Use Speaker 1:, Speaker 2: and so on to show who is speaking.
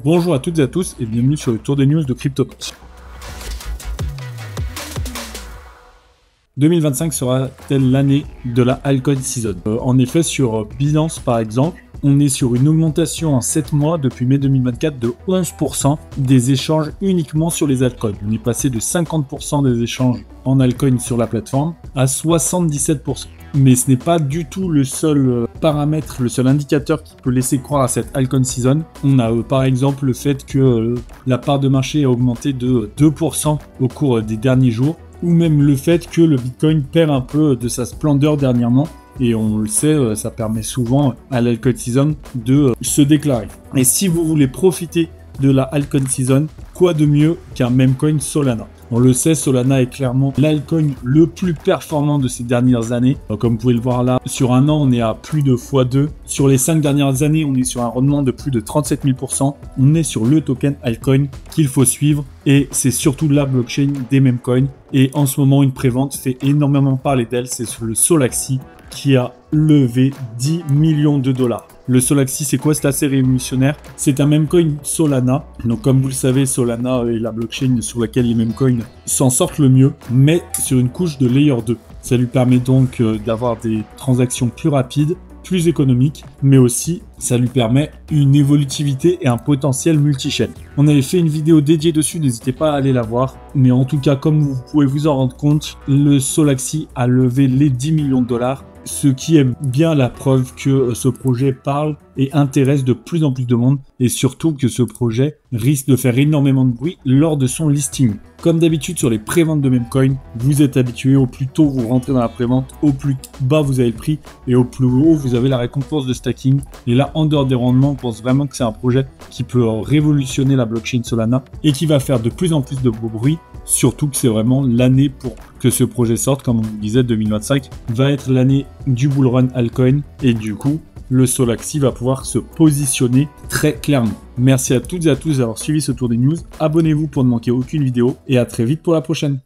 Speaker 1: Bonjour à toutes et à tous et bienvenue sur le tour des news de CryptoCoach. 2025 sera-t-elle l'année de la altcoin season? En effet, sur Binance par exemple, on est sur une augmentation en 7 mois depuis mai 2024 de 11% des échanges uniquement sur les altcoins. On est passé de 50% des échanges en altcoin sur la plateforme à 77%. Mais ce n'est pas du tout le seul paramètre, le seul indicateur qui peut laisser croire à cette altcoin season. On a par exemple le fait que la part de marché a augmenté de 2% au cours des derniers jours, ou même le fait que le Bitcoin perd un peu de sa splendeur dernièrement. Et on le sait, ça permet souvent à l'altcoin season de se déclarer. Et si vous voulez profiter de la altcoin season, quoi de mieux qu'un meme coin Solana? On le sait, Solana est clairement l'altcoin le plus performant de ces dernières années. Comme vous pouvez le voir là, sur un an, on est à plus de x2. Sur les 5 dernières années, on est sur un rendement de plus de 37 000%. On est sur le token altcoin qu'il faut suivre. Et c'est surtout la blockchain des meme coins. Et en ce moment, une prévente fait énormément parler d'elle. C'est sur le Solaxi qui a levé 10 millions de dollars. Le Solaxi, c'est quoi? C'est assez révolutionnaire. C'est un meme coin Solana. Donc, comme vous le savez, Solana est la blockchain sur laquelle les meme coins s'en sortent le mieux, mais sur une couche de layer 2. Ça lui permet donc d'avoir des transactions plus rapides, plus économiques, mais aussi ça lui permet une évolutivité et un potentiel multi-chaîne. On avait fait une vidéo dédiée dessus, n'hésitez pas à aller la voir. Mais en tout cas, comme vous pouvez vous en rendre compte, le Solaxi a levé les 10 millions de dollars. Ce qui est bien la preuve que ce projet parle et intéresse de plus en plus de monde, et surtout que ce projet risque de faire énormément de bruit lors de son listing. Comme d'habitude sur les préventes de meme coin, vous êtes habitué, au plus tôt vous rentrez dans la prévente, au plus bas vous avez le prix et au plus haut vous avez la récompense de stacking. Et là, en dehors des rendements, on pense vraiment que c'est un projet qui peut révolutionner la blockchain Solana et qui va faire de plus en plus de bruit. Surtout que c'est vraiment l'année pour que ce projet sorte, comme on vous disait, 2025 va être l'année du bullrun altcoin et du coup, le Solaxi va pouvoir se positionner très clairement. Merci à toutes et à tous d'avoir suivi ce tour des news. Abonnez-vous pour ne manquer aucune vidéo et à très vite pour la prochaine.